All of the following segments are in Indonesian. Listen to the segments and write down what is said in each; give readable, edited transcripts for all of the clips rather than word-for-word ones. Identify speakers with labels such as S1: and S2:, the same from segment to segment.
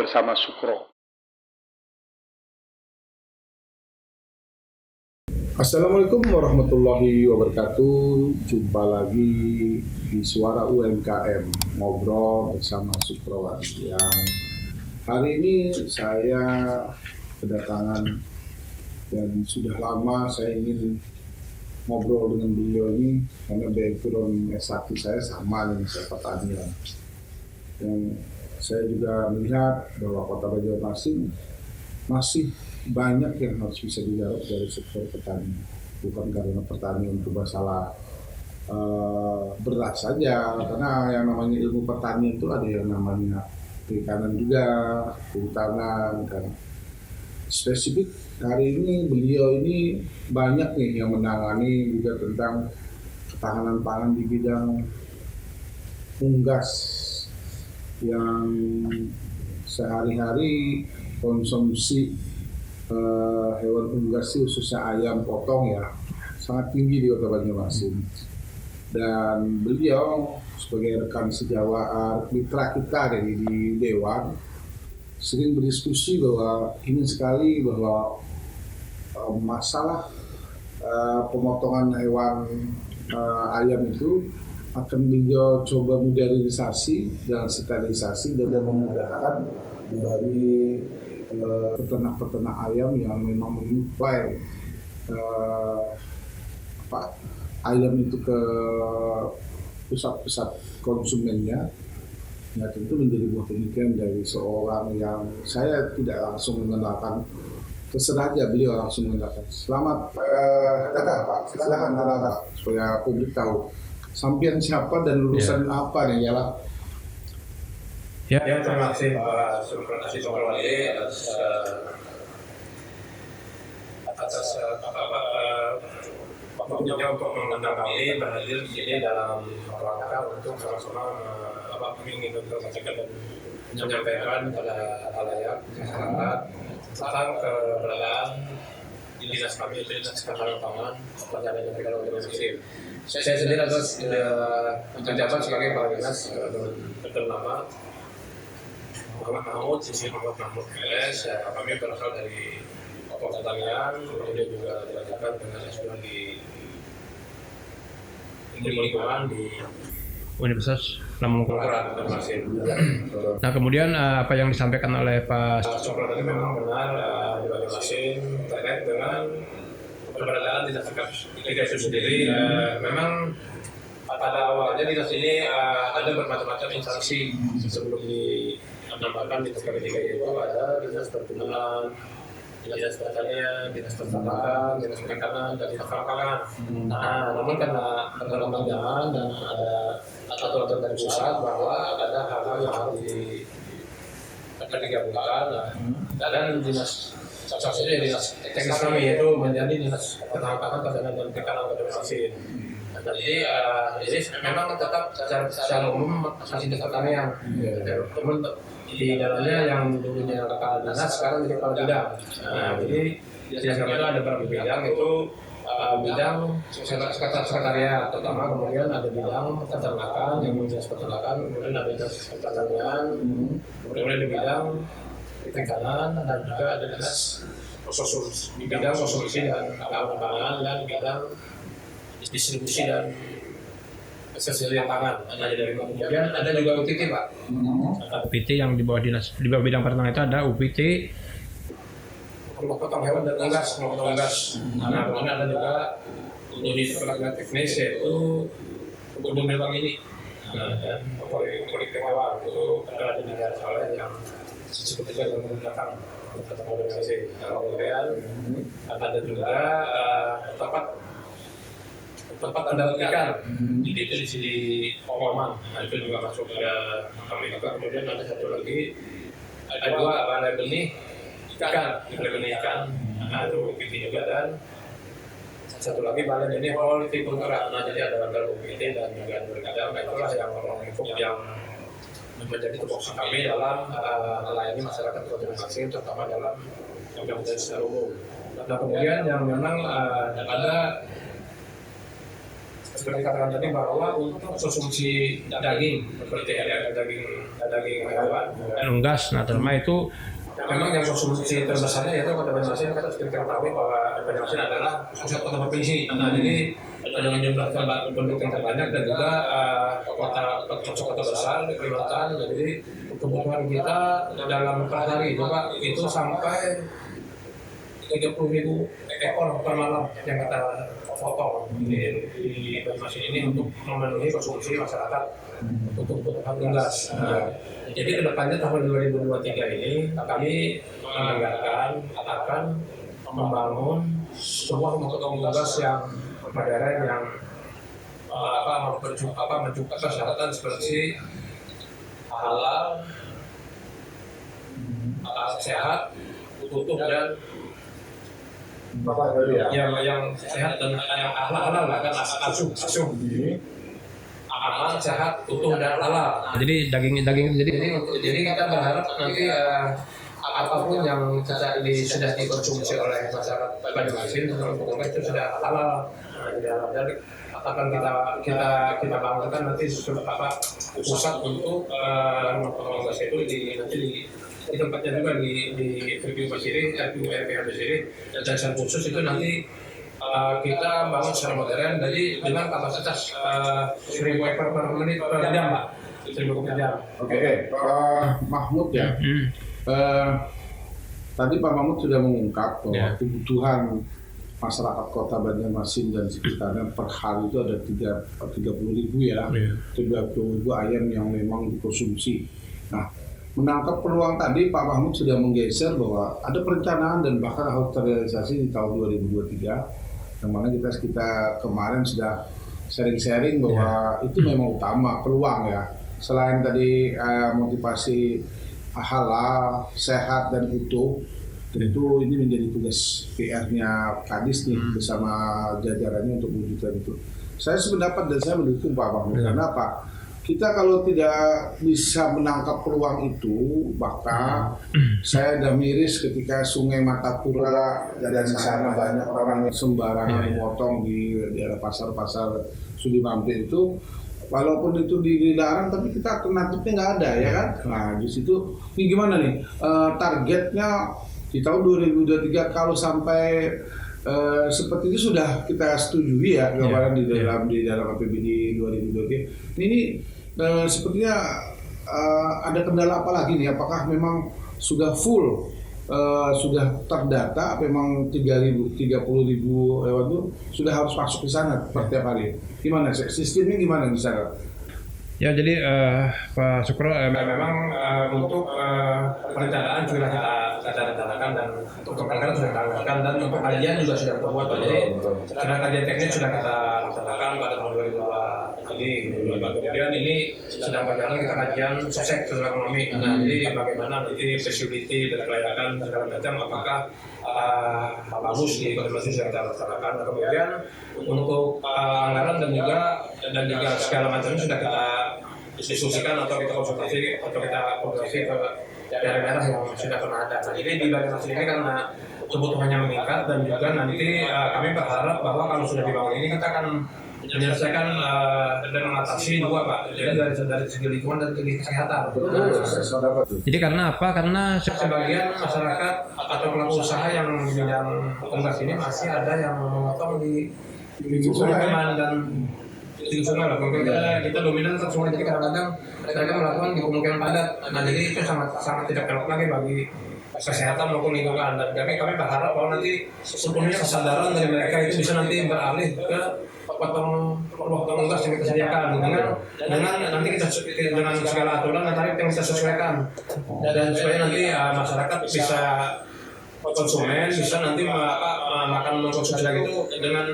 S1: bersama Sukro.
S2: Assalamualaikum warahmatullahi wabarakatuh. Jumpa lagi di Suara UMKM, ngobrol bersama Sukro. Yang hari ini saya kedatangan dan sudah lama saya ingin ngobrol dengan beliau ini karena background S1 saya sama dengan saya pertanian. Dan saya juga melihat bahwa Kota Banjarmasin masih banyak yang harus bisa digarap dari sektor pertanian. Bukan karena pertanian itu masalah beras saja, karena yang namanya ilmu pertanian itu ada yang namanya perikanan juga, kehutanan, kan. Spesifik hari ini beliau ini banyak nih yang menangani juga tentang ketahanan pangan di bidang unggas yang sehari-hari konsumsi hewan unggas khususnya ayam potong ya sangat tinggi di Kota Banjarmasin. Dan beliau sebagai rekan sejawat mitra kita dari di Dewan sering berdiskusi bahwa ingin sekali bahwa masalah pemotongan hewan ayam itu akan beliau coba modernisasi dan sterilisasi dan memudahkan dari peternak-peternak ayam yang memang menyuplai ayam itu ke pusat-pusat konsumennya. Ya tentu menjadi buah pemikiran dari seorang yang saya tidak langsung mengenalkan, terserah aja beliau langsung mengenalkan. Selamat datang Pak, silakan Pak supaya publik tahu sampian siapa dan lulusan apa nih ya lah.
S3: Ya, terima kasih Pak Suprapali atas waktunya untuk mengundang kami berhadir di sini dalam rangka untuk sama-sama ingin menyampaikan dan menyampaikan pada halayak masyarakat tentang keberadaan dinas kami, Dinas Ketahanan Pangan Pertanian dan Perikanan Banjarmasin. Saya sendiri adalah menjabat sebagai kepala dinas ternama Muhammad Mahmud, sisi Muhammad Mahmud LS. Kami berasal dari pertanian, kemudian juga dilanjutkan dengan S2 di lingkungan di Universitas Lampung Banjarmasin. Nah, kemudian apa yang disampaikan oleh Pak Sokro tadi memang benar di Banjarmasin terkait dengan keberadaan dinas itu sendiri. Memang pada awalnya dinas ini ada bermacam-macam instansi sebelum dinamakan dinas ketiga, itu ada dinas perkebunan, dinas pertanian, dinas peternakan, dinas perikanan, dan dinas pangan. Nah, namun karena perkembangan zaman dan ada aturan dari pusat bahwa ada hal-hal yang harus digabungkan, dan dinas saksanya dinas teknis kami yaitu menjadi dinas peternakan, pertanian dan perikanan Banjarmasin. Jadi ini memang tetap secara umum masih di pertanian, namun di dalamnya yang dulunya kepala dinas sekarang jadi kepala bidang. Nah, jadi di kami itu ada beberapa bidang, itu bidang sekretariat terutama, kemudian ada bidang peternakan yang dinas peternakan, kemudian ada dinas pertanian, kemudian ada bidang perikanan, dan juga ada dinas bidang konsumsi dan keamanan pangan, dan bidang distribusi dan kesejahteraan pangan. Kemudian ada juga UPT, Pak. UPT yang di bawah dinas, di bawah bidang pertanian itu ada UPT potong hewan dan unggas. Nah, kemudian ada juga unit peralatan teknis yaitu kebun binatang ini. Dan politik hewan itu ada di daerah Saleh yang disebut juga dengan binatang organisasi. Kemudian ada juga tempat pendapat ikan, itu di sini Oman. Nah, itu juga masuk ke kami juga. Kemudian ada satu lagi, ada dua balai benih ikan, nah itu UPT juga, dan satu lagi balai benih hortikultura. Nah, jadi ada antara UPT dan juga berkadang. Itulah yang lingkup yang menjadi tupoksi kami dalam melayani masyarakat Kota Banjarmasin, terutama dalam yang secara umum. Nah, kemudian yang memang ada seperti katakan tadi bahwa untuk konsumsi daging seperti daging hewan dan unggas, nah terma itu memang yang konsumsi terbesarnya yaitu Kota Banjarmasin. Kita seperti ketahui bahwa Banjarmasin adalah pusat kota provinsi. Nah jadi dengan jumlah penduduk yang terbanyak dan juga kota besar kelihatan, jadi kebutuhan kita dalam per hari itu sampai 30.000 ekor per malam yang kita potong di Banjarmasin ini untuk memenuhi konsumsi masyarakat untuk kebutuhan unggas. Nah, jadi kedepannya tahun 2023 ini kami menganggarkan akan membangun sebuah potong unggas yang modern yang mencukupi persyaratan seperti halal, sehat, utuh dan yang sehat dan yang halal lah kan asuh aman, sehat, utuh dan halal. Jadi daging jadi kita berharap nanti apapun yang sudah dikonsumsi oleh masyarakat Banjarmasin itu sudah halal. Dan akan kita bangunkan nanti pusat untuk unggas itu di tempatnya juga di RPU Basiri, RPU Basiri dan sen khusus itu nanti kita bangun secara modern, jadi dengan kapasitas 1.000 ekor per menit per jam, Pak. 1.000 per jam.
S2: Oke, Pak Mahmud ya. Tadi Pak Mahmud sudah mengungkap bahwa kebutuhan masyarakat Kota Banjarmasin dan sekitarnya per hari itu ada 30.000 ya, 30.000 ayam yang memang dikonsumsi. Nah, menangkap peluang tadi Pak Mahmud sudah menggeser bahwa ada perencanaan dan bahkan harus terrealisasi di tahun 2023, yang mana kita kemarin sudah sharing-sharing bahwa itu memang utama peluang ya. Selain tadi motivasi halal, sehat dan utuh, tentu ini menjadi tugas PR-nya Kadis nih bersama jajarannya untuk mewujudkan itu. Saya sependapat dan saya mendukung Pak Mahmud. Karena apa? Kita kalau tidak bisa menangkap peluang itu, maka saya udah miris ketika Sungai Matapura dan di sana banyak orang yang sembarangan memotong di daerah pasar-pasar Sudi Mampir itu. Walaupun itu dilarang, tapi kita alternatifnya nggak ada ya kan. Nah di situ ini gimana nih targetnya di tahun 2023 kalau sampai seperti itu sudah kita setujui ya kemarin di dalam APBD 2023 ini sepertinya ada kendala apa lagi nih? Apakah memang sudah full sudah terdata? Memang 30.000 hewan itu sudah harus masuk ke sana per tiap hari? Gimana sistemnya gimana di sana?
S3: Ya jadi Pak Sukro memang untuk perencanaan sudah kita rencanakan dan untuk anggaran sudah kita anggarkan dan untuk kajian juga sudah kita buat. Jadi sudah kajian teknis sudah kita laksanakan pada tahun 2022 ini. Kemudian ini sedang berjalan kita kajian sosek secara ekonomi. Nah jadi bagaimana nanti feasibility dan kelayakan segala macam apakah bagus di Banjarmasin sudah kita laksanakan. Kemudian untuk anggaran dan juga segala macamnya sudah kita diskusikan atau kita konsultasi ke daerah-daerah yang sudah pernah ada. Nah, jadi di Banjarmasin ini karena kebutuhannya meningkat dan juga nanti kami berharap bahwa kalau sudah dibangun ini kita akan menyelesaikan dan mengatasi dua Pak. Jadi dari segi lingkungan dan segi kesehatan. Jadi karena apa? Karena sebagian masyarakat atau pelaku usaha yang di bidang unggas ini masih ada yang memotong di sungai dan di sungai lah. Kita dominan ke sungai, jadi kadang-kadang mereka melakukan di pemukiman padat. Nah jadi itu sangat tidak elok lagi bagi kesehatan maupun lingkungan. Dan kami berharap bahwa nanti sepenuhnya kesadaran dari mereka itu bisa nanti beralih ke potong unggas yang kita sediakan dengan nanti kita dengan segala aturan dan tarif yang kita sesuaikan dan supaya nanti masyarakat bisa konsumen bisa nanti makan mengkonsumsi lagi itu dengan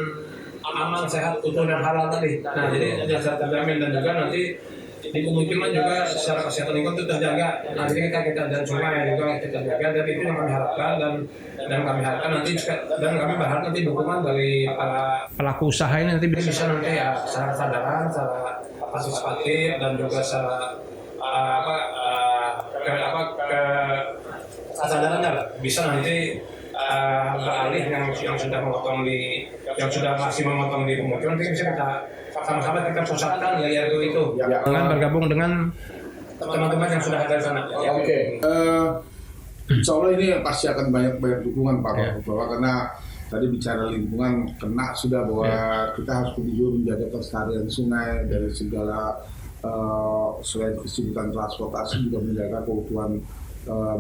S3: aman, sehat, utuh dan halal tadi. Nah jadi jasa terjamin dan juga nanti di pemukiman juga secara kesehatan lingkungan itu terjaga. Nah jadi kita dan sungai juga kita jaga dan itu yang kami harapkan dan kami harapkan nanti dan kami berharap nanti dukungan dari para pelaku usaha ini nanti bisa nanti ya secara kesadaran, secara partisipatif dan juga secara kesadarannya bisa nanti beralih yang sudah masih memotong di pemukiman nanti bisa kita sama-sama kita pusatkan di RU itu
S2: Ya.
S3: dengan bergabung dengan teman-teman yang sudah ada di sana.
S2: Oke. Insya Allah ini pasti akan banyak dukungan Pak Bapak, karena tadi bicara lingkungan kena sudah bahwa kita harus betul menjaga kelestarian sungai dari segala selain kesibukan transportasi juga menjaga keutuhan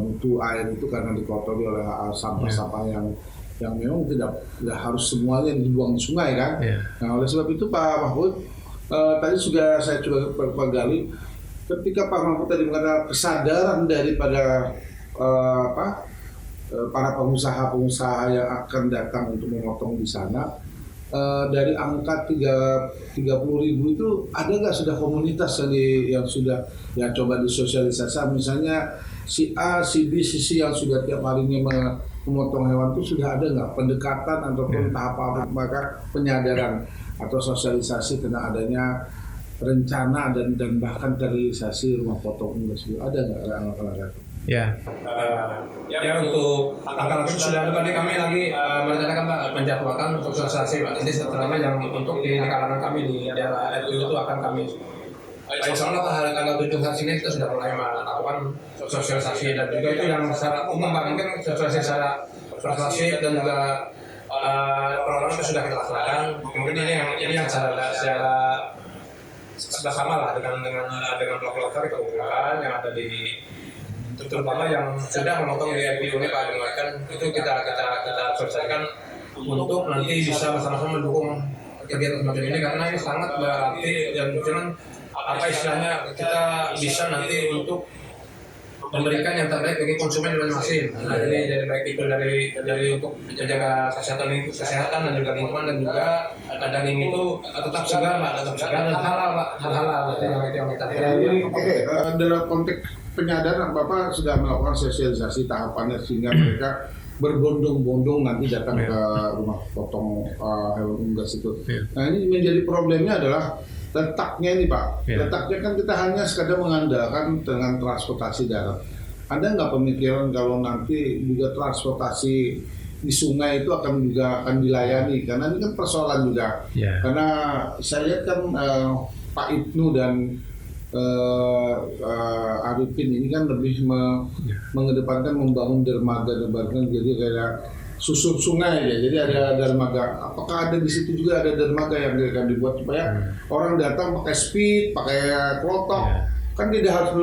S2: mutu air itu karena dikotori oleh sampah-sampah yang memang tidak harus semuanya dibuang di sungai kan. Nah oleh sebab itu Pak Mahfud tadi sudah saya coba gali ketika Pak Mahfud tadi mengatakan kesadaran daripada para pengusaha-pengusaha yang akan datang untuk memotong di sana dari angka 30.000 itu ada nggak sudah komunitas yang sudah ya coba disosialisasi, misalnya si A, si B, si C yang sudah tiap harinya memotong hewan itu sudah ada nggak pendekatan ataupun tahap maka penyadaran atau sosialisasi tentang adanya rencana dan bahkan realisasi rumah potong unggas itu ada nggak langkah-langkah?
S3: Ya untuk angka itu sudah ada. Tadi kami lagi merencanakan Pak menjadwalkan untuk sosialisasi Pak. Jadi setelahnya yang untuk di kalangan kami di daerah RU itu akan kami insya Allah hari tanggal 7 hari ini kita sudah mulai melakukan sosialisasi dan juga itu yang secara umum Pak, mungkin sosialisasi secara sosialisasi dan juga program itu sudah kita laksanakan. Mungkin ini yang secara bersama lah dengan blok-blok kita kumpulkan yang ada di terutama yang sudah memotong di RPU ini Pak dengarkan itu kita selesaikan untuk nanti bisa bersama-sama mendukung kegiatan semacam ini karena ini sangat berarti dan cuman apa istilahnya kita bisa nanti untuk memberikan yang terbaik bagi konsumen dan mesin. Nah ini dari baik itu dari untuk menjaga kesehatan dan juga lingkungan dan juga daging itu tetap segar Pak, tetap segar dan halal Pak, halal yang kita.
S2: Oke, dalam konteks penyadaran Bapak sudah melakukan sosialisasi tahapannya sehingga mereka berbondong-bondong nanti datang ke rumah potong hewan unggas itu. Nah ini menjadi problemnya adalah letaknya ini Pak. Letaknya kan kita hanya sekadar mengandalkan dengan transportasi darat. Ada nggak pemikiran kalau nanti juga transportasi di sungai itu akan dilayani karena ini kan persoalan juga. Karena saya lihat kan Pak Ibnu dan Arifin ini kan lebih mengedepankan membangun dermaga jadi kayak susur sungai ya, jadi ada dermaga. Apakah ada di situ juga ada dermaga yang akan dibuat supaya orang datang pakai speed, pakai klotok, kan tidak harus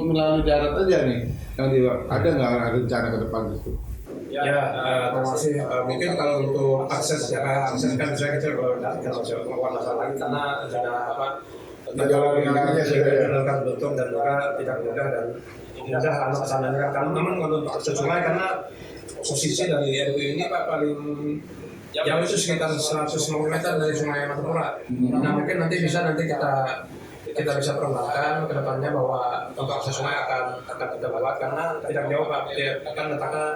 S2: melalui darat aja nih. Ada nggak rencana ke depan itu?
S3: Terima kasih. Mungkin kalau untuk akses kan bisa kita kalau masalah lagi karena ada jalan-jalannya sudah bentuk dan juga tidak mudah dan mudah kalau kesananya kan memang kalau untuk akses sungai karena posisi dari RW ini Pak paling jauh itu sekitar 150 meter dari Sungai Matupura. Nah mungkin nanti kita bisa perkembangkan ke depannya bahwa untuk akses sungai akan kita buat karena tidak jauh Pak, akan letaknya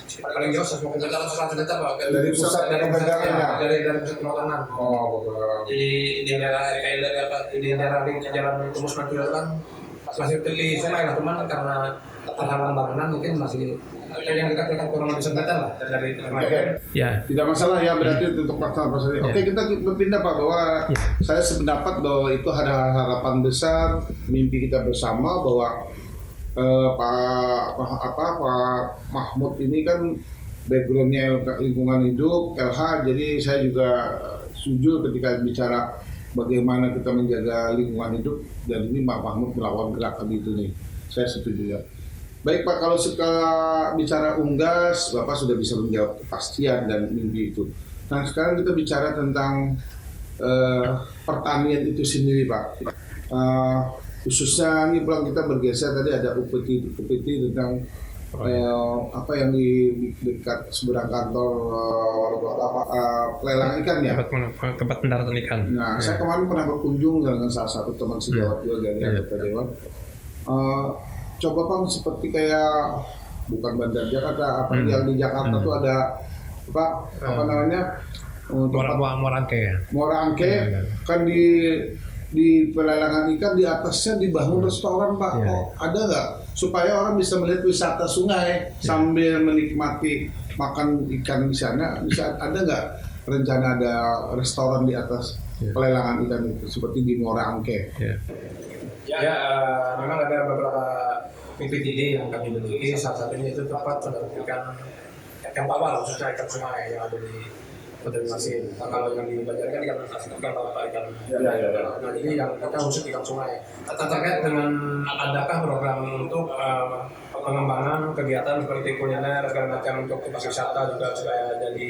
S3: paling jauh 150 meter atau 100 meter Pak
S2: dari pusat
S3: dari pusat pemotongan. Di daerah jalan Tumus Madura kan masih di sungai lah teman karena terhalang bangunan mungkin masih yang dekat kurang lebih 1 meter lah dari
S2: Tidak masalah ya berarti untuk pasal. Oke, kita berpindah Pak bahwa saya sependapat bahwa itu ada harapan besar, mimpi kita bersama bahwa Pak Mahmud ini kan backgroundnya lingkungan hidup LH, jadi saya juga setuju ketika bicara bagaimana kita menjaga lingkungan hidup dan ini Pak Mahmud melakukan gerakan itu nih, saya setuju ya. Baik Pak, kalau bicara unggas, Bapak sudah bisa menjawab kepastian dan mimpi itu. Nah sekarang kita bicara tentang pertanian itu sendiri Pak. Khususnya ini pulang kita bergeser tadi ada UPT tentang apa yang di dekat seberang kantor pelelangan ikan ya.
S3: Tempat pendaratan ikan.
S2: Nah saya kemarin pernah berkunjung dengan salah satu teman sejawat juga dari anggota dewan. Coba Bang seperti kayak bukan Bandar Jakarta, apa yang di Jakarta tuh ada apa namanya Morangke kan di pelelangan ikan di atasnya dibangun restoran Pak. Ada nggak supaya orang bisa melihat wisata sungai sambil menikmati makan ikan di sana, bisa ada nggak rencana ada restoran di atas pelelangan ikan itu seperti di Muara Angke.
S3: Memang ada beberapa PPTD yang kami miliki. Salah satunya itu tempat pendaratan ikan bawal, khususnya ikan sungai yang ada di Kota Masin. Nah, kalau yang di Banjar kan ikan bawal, ikan. Nah, jadi yang kita khusus ikan sungai. Terkait dengan adakah program untuk pengembangan kegiatan seperti kuliner segala macam untuk tempat wisata juga supaya jadi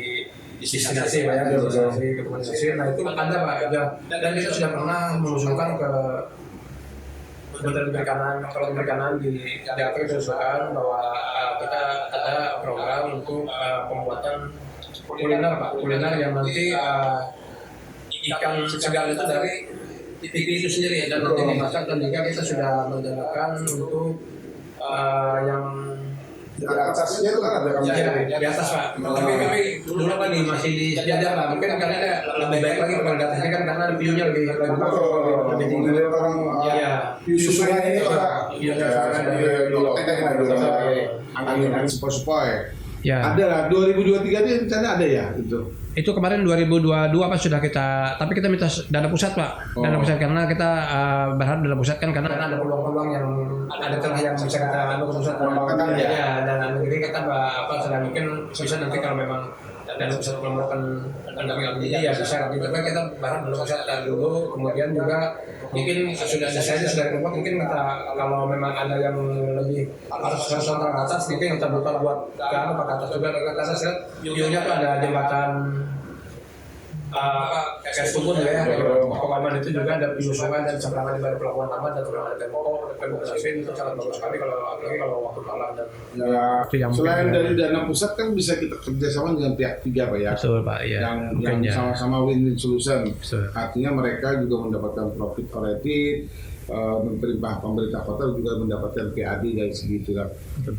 S3: destinasi Pak ya, destinasi kekomunikasi. Nah itu ada Pak, ada. Dan kita sudah pernah mengusulkan ke Kementerian Perikanan, kalau Perikanan di Jakarta kita usulkan bahwa kita ada program untuk pembuatan kuliner Pak, kuliner yang nanti ikan segar itu dari TV itu sendiri dan nanti dimasak, dan juga kita sudah menjalankan untuk yang
S2: Di atasnya itu kan ada kamera.
S3: di atas Pak. Tapi dulu kan masih di sejajar lah. Mungkin karena lebih baik lagi kalau di atasnya kan karena view-nya lebih bagus, lebih tinggi.
S2: Dari orang view sungai ini angin sepoi-sepoi.
S1: Ya.
S2: Ada lah 2023 ini rencana ada ya itu.
S1: Itu kemarin 2022 Pak sudah tapi kita minta dana pusat Pak. Dana pusat karena kita berharap dana pusat kan karena
S3: ada peluang-peluang yang ada celah yang bisa kita pusat. Ya, dan negeri kita sedang mungkin bisa nanti kalau memang dana pusat memerlukan dana ya bisa nanti. Tapi kita berharap dana pusat dulu, kemudian juga mungkin sudah keluar, mungkin kita kalau memang ada yang lebih harus ke atas, mungkin kita buka buat ke atas juga ke atas kan. View-nya tuh ada jembatan kayak Subun ya, Pemaman itu juga ada view sungai dan seberangan di pelabuhan lama dan seberangan ada tembok Sasvin, itu sangat bagus sekali apalagi kalau waktu malam dan
S2: selain dari dana pusat kan bisa kita kerjasama dengan pihak tiga Pak ya.
S1: Betul Pak ya.
S2: Yang sama-sama win-win solution.
S1: Betul.
S2: Artinya mereka juga mendapatkan profit oriented, pemerintah kota juga mendapatkan PAD dari segitu kan.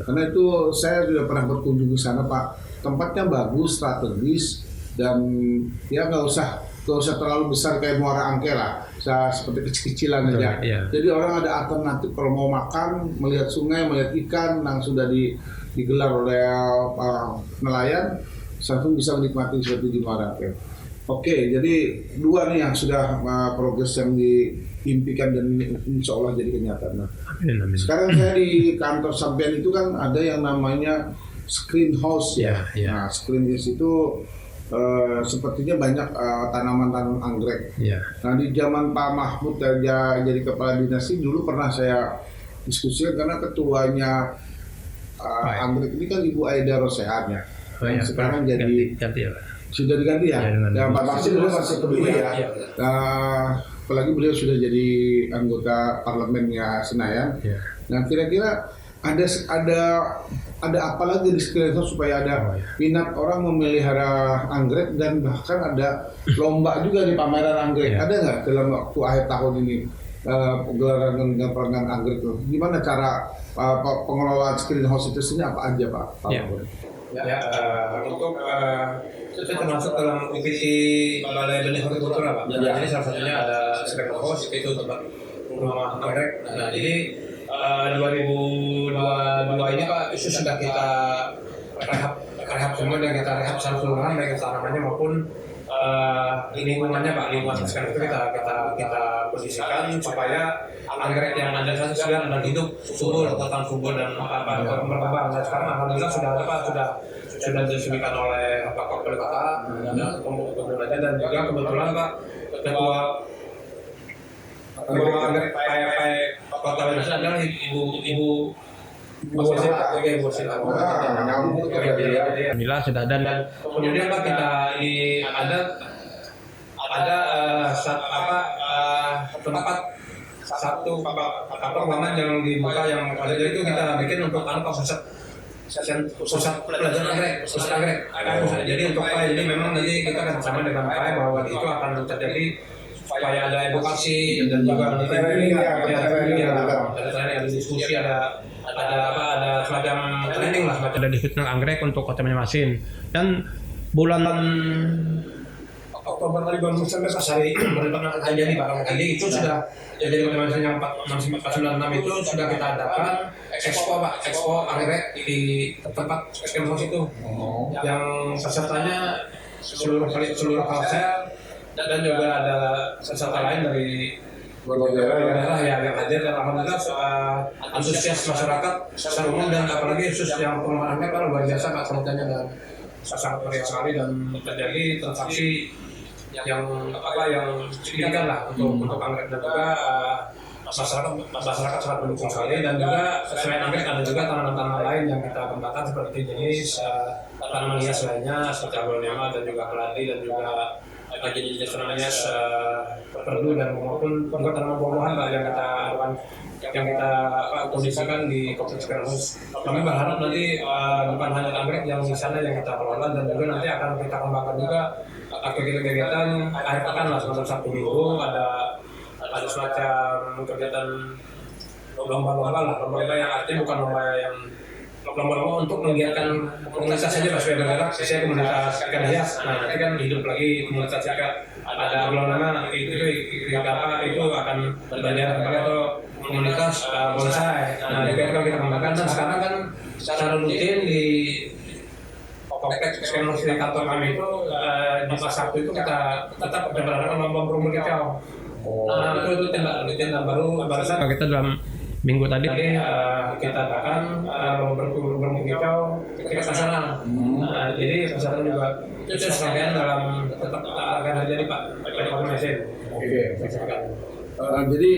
S2: Karena itu saya sudah pernah berkunjung ke sana Pak. Tempatnya bagus, strategis, dan ya nggak usah terlalu besar kayak Muara Angke lah, seperti kecil-kecilan aja. Jadi orang ada alternatif kalau mau makan, melihat sungai, melihat ikan yang sudah digelar oleh nelayan, langsung bisa menikmati seperti di Muara Angke. Oke, jadi dua nih yang sudah progres yang diimpikan dan insya Allah jadi kenyataan. Nah, sekarang saya di kantor sampean itu kan ada yang namanya screen house ya. Nah, screen house itu sepertinya banyak tanaman anggrek. Nah di zaman Pak Mahfud jadi kepala dinas ini dulu pernah saya diskusikan karena ketuanya anggrek ini kan Ibu Aida Rosehan ya. Sekarang jadi sudah diganti ya. Dan Pak Mahfud dulu masih peduli ya. Apalagi beliau sudah jadi anggota parlemennya Senayan. Nah kira-kira ada apa lagi di sekitar supaya ada minat orang memelihara anggrek dan bahkan ada lomba juga di pameran anggrek. Ada nggak dalam waktu akhir tahun ini gelaran anggrek itu? Gimana cara pengelolaan screen house itu sendiri apa aja Pak?
S3: Untuk itu termasuk dalam UPT Balai Benih Hortikultura Pak. Jadi salah satunya ada screen house itu tempat rumah anggrek. Nah jadi 2022 ini Pak itu sudah kita rehab semua dan kita rehab secara keseluruhan baik tanamannya maupun lingkungannya Pak. Lingkungan sekarang itu kita posisikan supaya anggrek yang ada sekarang dan hidup subur, total subur dan berkembang. Dan sekarang alhamdulillah sudah diresmikan oleh Pak Wali Kota dan kemudian dan juga kebetulan Pak ketua anggrek Kota Indonesia adalah Ibu
S1: Alhamdulillah sudah dan
S3: kemudian Pak kita ini ada tempat satu ruangan yang dibuka yang ada itu kita bikin untuk pusat pelajaran anggrek. Jadi untuk jadi memang nanti kita akan bersama dengan PAI bahwa itu akan terjadi supaya ada edukasi dan juga ada training, ada diskusi, ada semacam training lah,
S1: ada di Hutan Anggrek untuk Kota Banjarmasin. Dan bulan
S3: Oktober tadi baru sampai pas hari jadi Pak Kali itu sudah jadi Kota Banjarmasin yang 496 itu sudah kita adakan expo anggrek di tempat screen house itu yang pesertanya seluruh Kalsel dan juga ada peserta lain dari daerah yang hadir, dan alhamdulillah antusias masyarakat secara umum dan apalagi khusus yang pengelolaan kan luar biasa Pak sambutannya, dan sangat meriah sekali dan terjadi transaksi yang signifikan lah untuk anggrek, dan juga masyarakat sangat mendukung sekali, dan juga selain anggrek ada juga tanaman-tanaman lain yang kita kembangkan seperti jenis tanaman hias lainnya seperti aglonema dan juga keladi, dan juga jenis tanaman hias perdu, dan maupun juga tanaman buah-buahan Pak yang kita kondisikan di kompleks greenhouse. Kami berharap nanti bukan hanya anggrek yang di sana yang kita kelola, dan juga nanti akan kita kembangkan juga kegiatan akhir pekan lah, semacam Sabtu Minggu ada semacam kegiatan lomba-lomba yang artinya bukan lomba untuk menggiatkan komunitas saja Mas, sesuai komunitas ikan hias. Nah nanti kan hidup lagi komunitas ikan, ada aglonema itu akan berdayakan kembali, atau komunitas bonsai. Nah itu kan kita kembangkan, dan sekarang kan secara rutin di kompleks greenhouse di kantor kami itu di pas Sabtu itu kita tetap beradakan lomba burung kicau. Nah itu tindak baru barusan kita dalam minggu tadi kita adakan burung kicau tingkat nasional. Jadi sasaran juga itu serangkaian dalam tetap akan terjadi Pak pada mesin.
S2: Oke. Jadi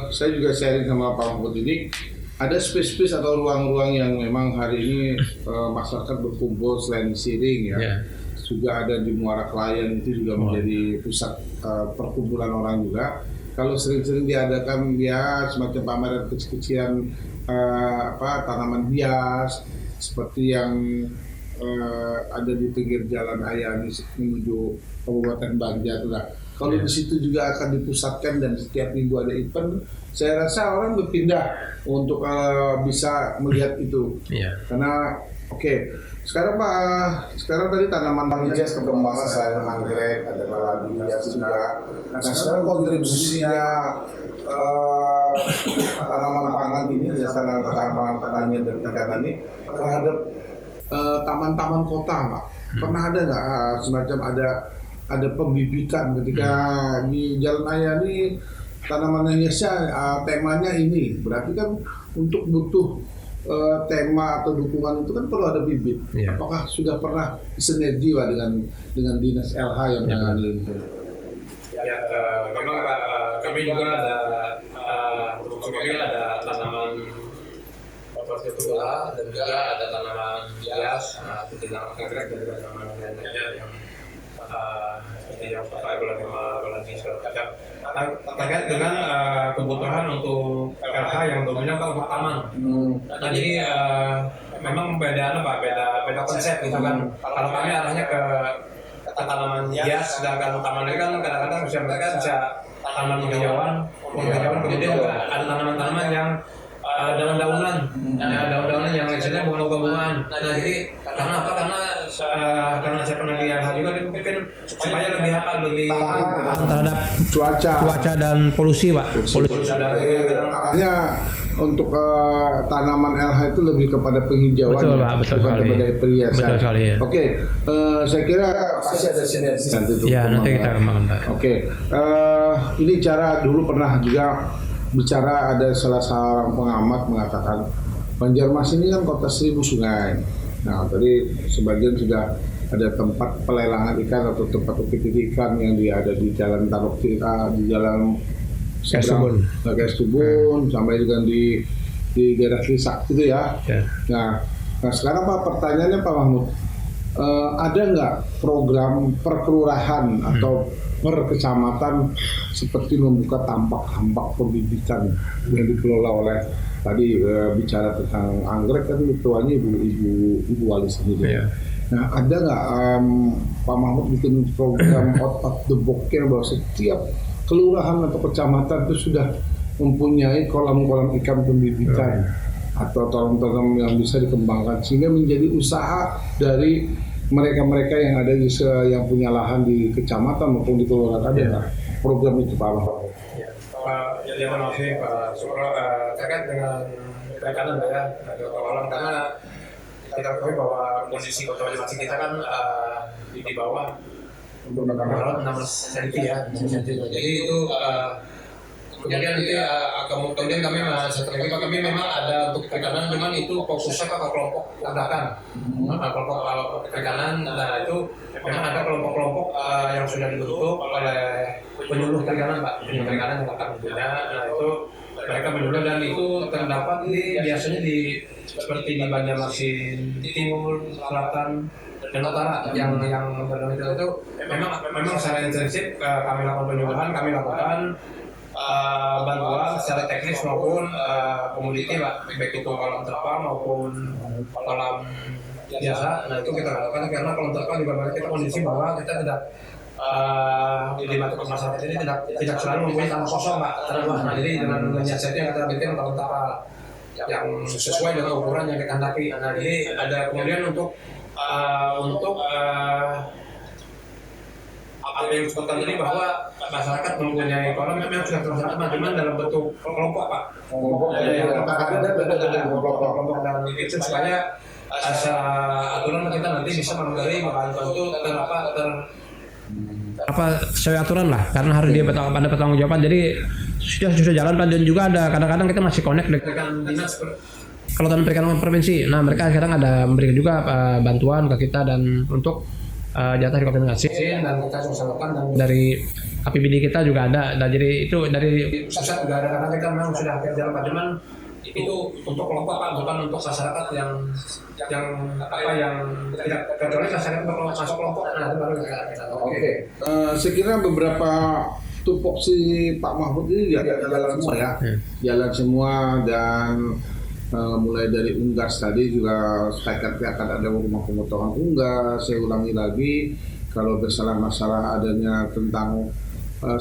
S2: saya juga sharing sama Pak Mahfud ini, ada space atau ruang-ruang yang memang hari ini masyarakat berkumpul selain di Siring ya. Yeah. Juga ada di Muara Klayan, itu juga menjadi pusat perkumpulan orang juga. Kalau sering-sering diadakan ya semacam pameran kecil-kecilan tanaman hias seperti yang ada di pinggir jalan Ayani menuju Kabupaten Banjar lah. Kalau di situ juga akan dipusatkan dan setiap minggu ada event, saya rasa orang berpindah untuk bisa melihat itu. Karena sekarang Pak, tadi tanaman hias perkembangan selain anggrek, ada keladi hias juga. Nah sekarang kontribusinya tanaman pangan ini, tanaman pertanian dan perikanan ini terhadap taman-taman kota Pak. Pernah ada nggak semacam ada pembibitan ketika di Jalan Ayani tanaman hiasnya temanya ini, berarti kan untuk butuh tema atau dukungan itu kan perlu ada bibit. Apakah sudah pernah sinergi Pak dengan dinas LH yang menangani itu?
S3: Memang Pak, kami juga ada tanaman hortikultura dan juga ada tanaman hias, seperti tanaman anggrek dan juga tanaman lainnya yang seperti yang Bapak Ibu terkait dengan kebutuhan untuk LH yang dominan kalau untuk taman. Jadi memang beda konsep gitu kan. Kalau kami arahnya ke tanaman hias, sedangkan taman ini kan kadang-kadang mereka bisa tanaman hijauan, kemudian juga ada tanaman-tanaman yang daun-daunan, daun-daunan yang biasanya bunga-bungaan. Nah jadi karena apa? Karena saya pernah di LH juga, mungkin supaya lebih terhadap cuaca dan polusi Pak.
S2: Artinya untuk tanaman LH itu lebih kepada penghijauan,
S1: betul
S2: bukan kepada perhiasan.
S1: Betul sekali ya.
S2: Oke, saya kira pasti ada sinergi nanti untuk
S1: nanti kita kembangkan Pak.
S2: Oke, ini cara dulu pernah juga bicara, ada salah seorang pengamat mengatakan Banjarmasin ini kan kota 1000 sungai. Nah, tadi sebagian sudah ada tempat pelelangan ikan atau tempat ukit ikan yang ada di Jalan Tarok Tirta, di Jalan Kestubun, sampai juga di daerah Lisak gitu ya. Nah sekarang Pak, pertanyaannya Pak Mahmud, ada nggak program perkelurahan atau per kecamatan seperti membuka tambak pembibitan yang dikelola oleh tadi bicara tentang anggrek kan ketuanya ibu wali sendiri. Nah ada nggak Pak Mahmud bikin program out of the box bahwa setiap kelurahan atau kecamatan itu sudah mempunyai kolam-kolam ikan pembibitan atau kolam-kolam yang bisa dikembangkan sehingga menjadi usaha dari mereka-mereka yang ada yang punya lahan di kecamatan maupun di kelurahan. Ada program itu Pak Mahfud?
S3: Terima kasih Pak Supro, terkait dengan perikanan ya, kolam, karena kita ketahui bahwa kondisi kota Banjarmasin kita kan di bawah
S2: untuk menekan
S3: 16 cm ya. Jadi itu kemudian nanti kemudian kami setelah itu kami memang ada untuk perikanan, cuman itu fokusnya ke kelompok ledakan, kelompok perikanan. Nah itu memang ada kelompok-kelompok yang sudah dibentuk oleh penyuluh perikanan Pak, penyuluh perikanan yang akan punya. Nah itu mereka menyuluh dan itu terdapat biasanya di seperti di Banjarmasin, di timur, selatan, dan utara yang berdampak itu memang secara intensif kami lakukan penyuluhan, kami lakukan bantuan secara teknis maupun komoditi Pak, baik itu kolam terpal maupun kolam biasa. Nah itu kita lakukan karena kolam terpal juga kita kondisi bahwa kita tidak di batu masyarakat ini tidak selalu mempunyai tanah kosong Pak, tanah luas. Nah jadi dengan menyiasati yang kita bikin kolam terpal yang sesuai dengan ukuran yang kita hendaki. Nah jadi ada kemudian untuk apa yang disebutkan tadi bahwa masyarakat mempunyai kolam memang sudah terlaksana, cuman dalam bentuk kelompok Pak.
S2: kelompok
S3: Dan itu supaya aturan kita nanti bisa mengendali membantu
S1: sesuai aturan lah, karena harus dia ada pertanggungjawaban. Jadi sudah jalan Pak, dan juga ada kadang-kadang kita masih connect dengan
S3: dinas
S1: Kelautan Perikanan Provinsi. Nah mereka sekarang ada memberikan juga bantuan ke kita dan untuk jatah rekomendasi
S3: dan kita sosialkan dan
S1: dari APBD kita juga ada. Dan jadi itu dari
S3: pusat juga ada, karena kita memang sudah hampir jalan Pak, cuman itu untuk kelompok Pak, bukan untuk masyarakat yang tidak kecuali masyarakat masuk kelompok. Nah itu baru kita.
S2: Oke. Saya kira beberapa tupoksi Pak Mahfud ini jalan semua ya, jalan semua dan mulai dari unggas tadi juga sepakatnya akan ada rumah pemotongan unggas. Saya ulangi lagi, kalau bersalah masalah adanya tentang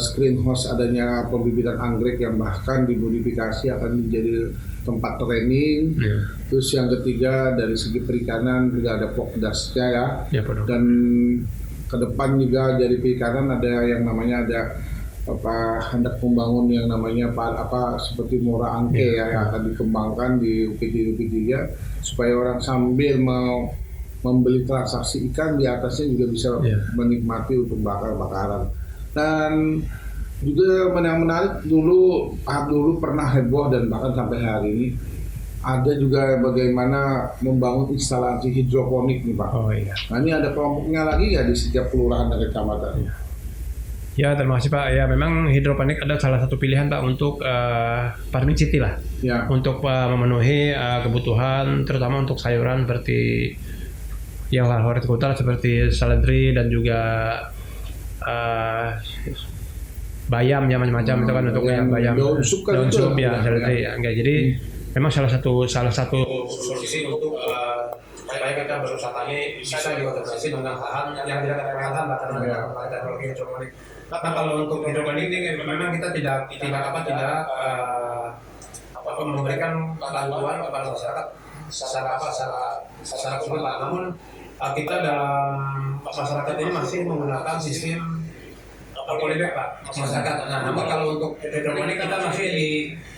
S2: screen house, adanya pembibitan anggrek yang bahkan dimodifikasi akan menjadi tempat training. Terus yang ketiga dari segi perikanan juga ada pokdasnya ya, dan ke depan juga dari perikanan ada yang namanya ada hendak membangun yang namanya seperti Muara Angke yang akan dikembangkan di UPT 3 supaya orang sambil mau membeli transaksi ikan di atasnya juga bisa menikmati untuk bakar-bakaran. Dan juga yang menarik dulu pernah heboh dan bahkan sampai hari ini ada juga bagaimana membangun instalasi hidroponik nih Pak. Nah ini ada kelompoknya lagi ya di setiap kelurahan dan kecamatan.
S1: Ya terima kasih Pak. Ya memang hidroponik ada salah satu pilihan Pak untuk farming city lah, untuk memenuhi kebutuhan terutama untuk sayuran seperti yang hortikultura seperti seledri dan juga bayam ya macam-macam itu kan untuk yang bayam daun sup ya seledri ya. Jadi memang salah satu
S3: solusi untuk supaya kita berusaha tani bisa dikonservasi dengan lahan yang tidak ada lahan karena kita teknologi hidroponik. Nah kalau untuk hidroponik ini memang kita tidak memberikan bantuan kepada masyarakat secara khusus Pak. Namun kita dalam masyarakat ini masih menggunakan sistem polybag Pak masyarakat. Nah namun kalau untuk hidroponik kita masih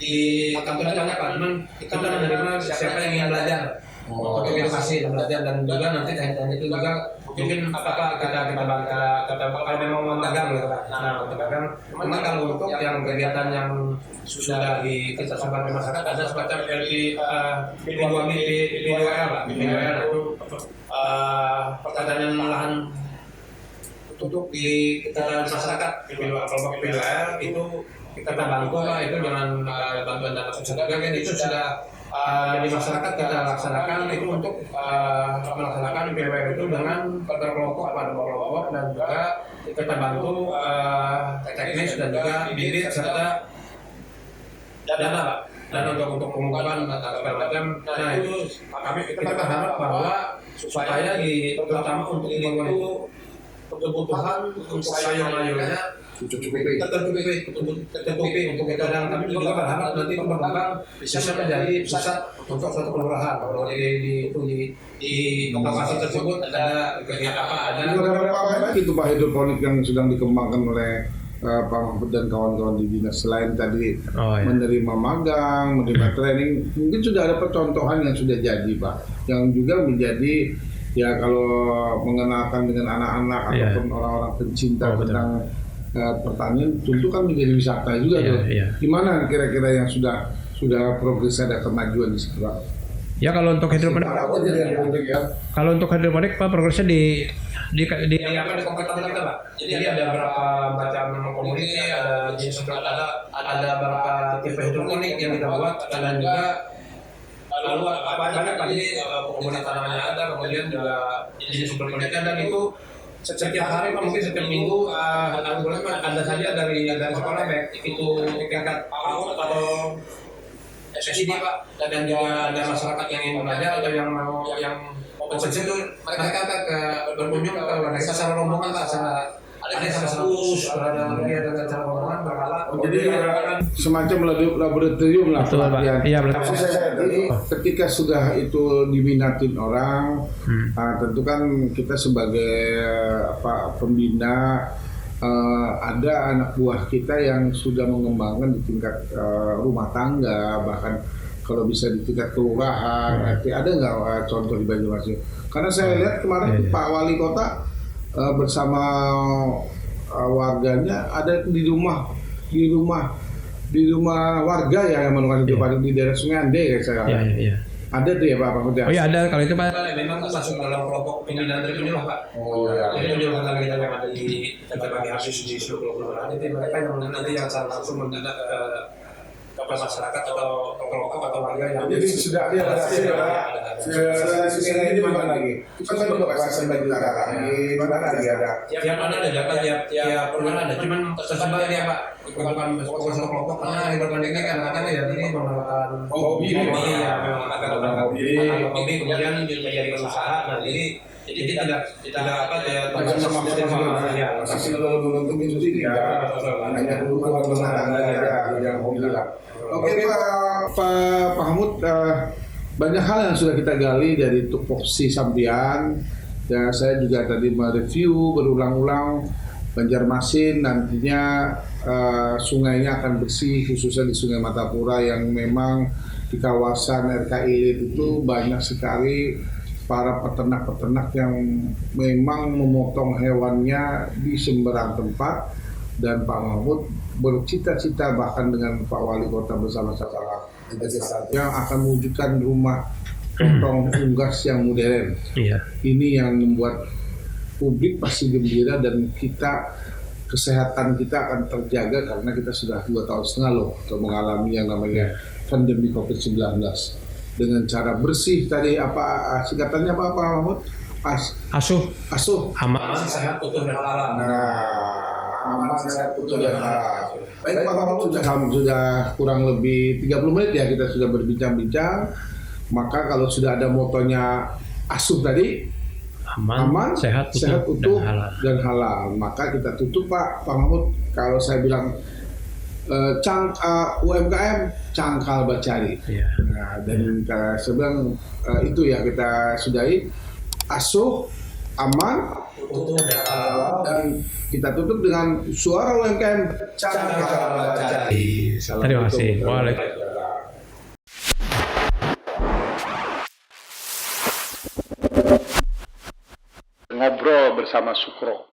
S3: di kantor banyak Pak. Namun kita menerima siapa yang ingin belajar untuk edukasi dan belajar, dan juga nanti kaitan itu juga mungkin kita kalau memang mau dagang gitu Pak. Nah untuk dagang, memang kalau untuk yang kegiatan yang sudah kita sampaikan ke masyarakat ada semacam P2L Pak. P2L itu pertanian lahan untuk di masyarakat. Kelompok P2L itu kita bantu Pak, itu dengan bantuan dana subsidi kan itu sudah di masyarakat kita laksanakan itu untuk melaksanakan PWR itu dengan berkelompok pada kelompok, dan juga kita bantu teknis dan juga bibit serta dana Pak, dan untuk pengumpulan segala macam. Nah itu kita berharap bahwa supaya terutama untuk lingkungan itu kebutuhan untuk sayur-mayurnya tertutupi untuk kita, dan kami juga berharap nanti itu berkembang bisa menjadi pusat untuk suatu kelurahan. Kalau di lokasi tersebut ada kegiatan ada
S2: berapa itu Pak hidroponik yang sedang dikembangkan oleh Pak Mahfud dan kawan-kawan di dinas, selain tadi menerima magang, menerima training, mungkin sudah ada percontohan yang sudah jadi Pak, yang juga menjadi ya kalau mengenalkan dengan anak-anak ataupun orang-orang pencinta tentang pertanian, tentu kan menjadi wisata juga tuh. Gimana kira-kira yang sudah progres, ada kemajuan di situ Pak?
S1: Ya kalau untuk hidroponik, kalau untuk hidroponik Pak, progresnya di
S3: komputer kita Pak. Jadi ada berapa macam komoditi, ada jenis ada berapa tipe hidroponik yang kita buat, dan juga lalu banyak Pak. Jadi komoditas tanamannya ada, kemudian juga jenis hidroponiknya, dan itu setiap hari Pak, mungkin setiap minggu ada saja dari sekolah, baik itu tingkat PAUD atau SD Pak, dan juga ada masyarakat yang ingin belajar atau yang mau konsumsi itu mereka berkunjung ke mereka secara rombongan Pak, ada salah urus, ada secara rombongan berkala.
S2: Jadi semacam laboratorium lah pelatihan.
S1: Iya,
S2: jadi ketika sudah itu diminatin orang, tentu kan kita sebagai pembina, ada anak buah kita yang sudah mengembangkan di tingkat rumah tangga, bahkan kalau bisa di tingkat kelurahan. Ada nggak contoh di Banyumas? Karena saya lihat kemarin Pak Wali Kota bersama warganya ada di rumah warga ya yang melakukan hidroponik di daerah Sungai Ande, saya. Ada tuh ya Pak Mahmud?
S1: Oh iya ada, kalau itu Pak.
S3: Memang masuk dalam kelompok pembinaan dari penyuluh Pak. Jadi penyuluh kita yang ada di berbagai hasil di seluruh kelurahan, itu mereka yang nanti yang langsung membina ke masyarakat atau kelompok atau warga yang.
S2: Jadi sudah ada sudah di mana lagi? Kita kan juga kawasan Batu Utara. Di mana lagi ada?
S3: Yang mana ada data tiap perumahan ada, cuman tersebar dia Pak. Bukan kelompok karena hidroponik ini kadang-kadang ya ini menggunakan hobi kemudian menjadi usaha. Nah jadi tidak sama ya
S2: masih kalau untuk industri ya hanya rumah tangga yang hobi lah. Oke Pak Mahmud, banyak hal yang sudah kita gali dari tupoksi sampian, dan saya juga tadi mereview berulang-ulang Banjarmasin nantinya sungainya akan bersih, khususnya di Sungai Matapura yang memang di kawasan RK Ilir itu banyak sekali para peternak-peternak yang memang memotong hewannya di sembarang tempat, dan Pak Mahmud bercita-cita bahkan dengan Pak Wali Kota bersama-sama yang akan mewujudkan rumah potong unggas yang modern. Ini yang membuat publik pasti gembira, dan kesehatan kita akan terjaga karena kita sudah 2,5 tahun loh mengalami yang namanya pandemi COVID-19 dengan cara bersih tadi. Apa singkatannya apa Pak Mahmud? Asuh
S1: aman,
S3: sehat, utuh dan halal.
S2: Aman, sehat, utuh dan halal. Baik Pak Mahmud, sudah kurang lebih 30 menit ya kita sudah berbincang-bincang. Maka kalau sudah ada motonya asuh tadi, aman, sehat, utuh dan halal, maka kita tutup Pak Mahmud. Kalau saya bilang UMKM cangkal bacari. Nah, dan saya bilang itu ya kita sudahi, asuh, aman,
S3: utuh dan halal,
S2: dan kita tutup dengan suara UMKM cangkal bacari.
S1: Terima kasih. Waalaikumsalam.
S2: Ngobrol bersama Sukro.